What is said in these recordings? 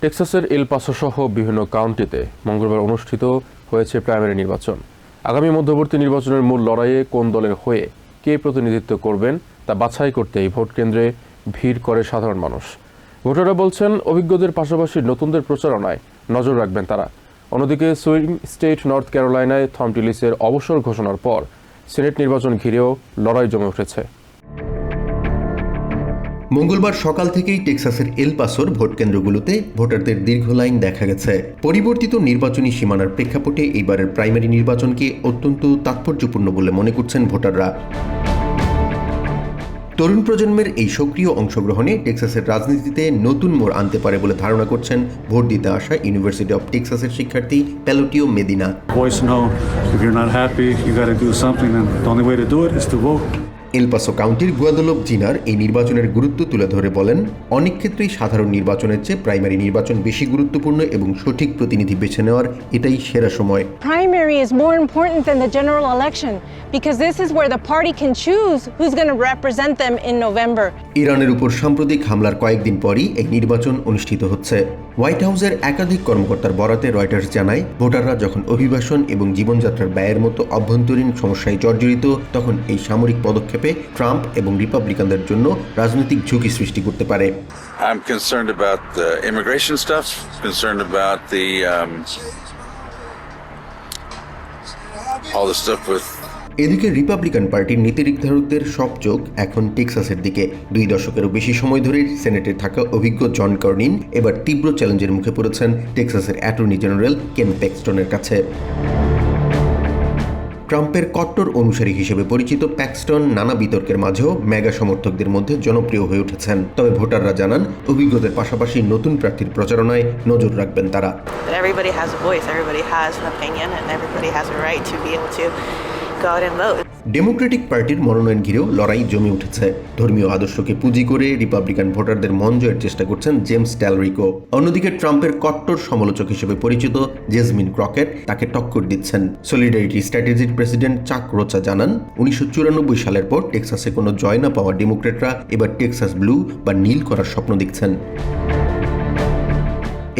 টেক্সাসের এল Passo সহ বিভিন্ন কাউন্টিতে মঙ্গলবার অনুষ্ঠিত হয়েছে প্রাইমারি নির্বাচন। আগামী মধ্যবর্তী নির্বাচনের মূল লড়াইয়ে কোন দলের হয়ে কে প্রতিনিধিত্ব করবেন তা বাছাই করতে এই ভোট কেন্দ্রে ভিড় করে সাধারণ মানুষ। ভোটাররা বলছেন, অভিজ্ঞদের পাশাপাশি নতুনদের প্রচারণায় নজর রাখবেন তারা। অন্যদিকে সুইং স্টেট নর্থ ক্যারোলাইনায় থম টিলিসের অবসর ঘোষণার পর সিনেট নির্বাচন ঘিরেও লড়াই জমে উঠেছে। মঙ্গলবার সকাল থেকেই টেক্সাসের এল পাসোর ভোট কেন্দ্রগুলোতে ভোটারদের দীর্ঘ লাইন দেখা গেছে। পরিবর্তিত নির্বাচনী সীমানার প্রেক্ষাপটে এইবারের প্রাইমারি নির্বাচনকে অত্যন্ত তাৎপর্যপূর্ণ বলে মনে করছেন ভোটাররা। তরুণ প্রজন্মের এই সক্রিয় অংশগ্রহণে টেক্সাসের রাজনীতিতে নতুন মোড় আনতে পারে বলে ধারণা করছেন ভোট দিতে আসা ইউনিভার্সিটি অব টেক্সাসের শিক্ষার্থী প্যালোটিও মেদিনা। এল পাসো কাউন্টির গুয়াদালোপ জিনার এই নির্বাচনের গুরুত্ব তুলে ধরে বলেন, অনেক ক্ষেত্রেই সাধারণ নির্বাচনের চেয়ে প্রাইমারি নির্বাচন বেশি গুরুত্বপূর্ণ এবং সঠিক প্রতিনিধি বেছে নেওয়ার এটাই সেরা সময়। Primary is more important than the general election because this is where the party can choose who's going to represent them in November. ইরানের উপর সাম্প্রতিক হামলার কয়েকদিন পরই এই নির্বাচন অনুষ্ঠিত হচ্ছে। হোয়াইট হাউসের একাধিক কর্মকর্তার বরাতে রয়টার্স জানায়, ভোটাররা যখন অভিবাসন এবং জীবনযাত্রার ব্যয়ের মতো অভ্যন্তরীণ সমস্যায় জর্জরিত, তখন এই সামরিক পদক্ষেপে ট্রাম্প এবং রিপাবলিকানদের জন্য রাজনৈতিক ঝুঁকি সৃষ্টি করতে পারে। I'm concerned about the immigration stuff, concerned about the all the stuff with এদিকে রিপাবলিকান পার্টির নীতি নির্ধারকদের সব চোখ এখন টেক্সাসের দিকে। 2 দশকেরও বেশি সময় ধরে সেনেটে থাকা অভিজ্ঞ জন কর্নিন এবার তীব্র চ্যালেঞ্জের মুখে পড়েছেন টেক্সাসের অ্যাটর্নি জেনারেল কেন প্যাক্সটনের কাছে। ট্রাম্পের কট্টর অনুসারী হিসেবে পরিচিত প্যাক্সটন নানা বিতর্কের মাঝেও মেগা সমর্থকদের মধ্যে জনপ্রিয় হয়ে উঠেছেন। তবে ভোটাররা জানান, অভিজ্ঞদের পাশাপাশি নতুন প্রার্থীর প্রচারণায় নজর রাখবেন তারা। ডেমোক্রেটিক পার্টির মনোনয়ন ঘিরেও লড়াই জমে উঠেছে। ধর্মীয় আদর্শকে পুঁজি করে রিপাবলিকান ভোটারদের মন জয়ের চেষ্টা করছেন জেমস ট্যালরিকো। অন্যদিকে ট্রাম্পের কট্টর সমালোচক হিসেবে পরিচিত জেসমিন ক্রকেট তাকে টক্কর দিচ্ছেন। সলিডারিটি স্ট্র্যাটেজির প্রেসিডেন্ট চাক রোচা জানান, 1994 সালের পর টেক্সাসে কোনো জয় না পাওয়া ডেমোক্রেটরা এবার টেক্সাস ব্লু বা নীল করার স্বপ্ন দেখছেন।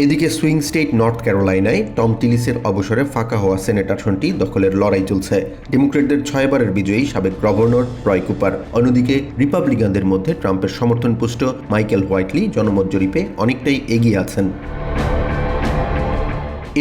এদিকে সুইং স্টেট নর্থ ক্যারোলাইনায় টম টিলিসের অবসরে ফাঁকা হওয়া সেনেট আসনটি দখলের লড়াই চলছে। ডেমোক্রেটদের 6 বারের বিজয়ী সাবেক গভর্নর রয় কুপার। অন্যদিকে রিপাবলিকানদের মধ্যে ট্রাম্পের সমর্থনপুষ্ট মাইকেল হোয়াইটলি জনমত জরিপে অনেকটাই এগিয়ে আছেন।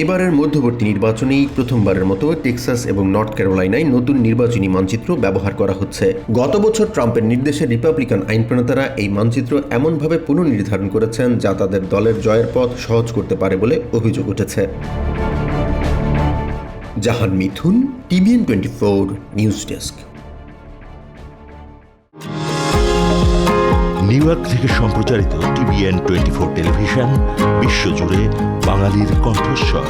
এবারের মধ্যবর্তী নির্বাচনেই প্রথমবারের মতো টেক্সাস এবং নর্থ ক্যারোলাইনায় নতুন নির্বাচনী মানচিত্র ব্যবহার করা হচ্ছে। গত বছর ট্রাম্পের নির্দেশে রিপাবলিকান আইন প্রণেতারা এই মানচিত্র এমনভাবে পুনর্নির্ধারণ করেছেন যা তাদের দলের জয়ের পথ সহজ করতে পারে বলে অভিযোগ উঠেছে। জাহান মিথুন, TVN 24 news desk. New York থেকে সম্প্রচারিত TVN 24 টেলিভিশন বিশ্বজুড়ে বাঙালির কণ্ঠস্বর।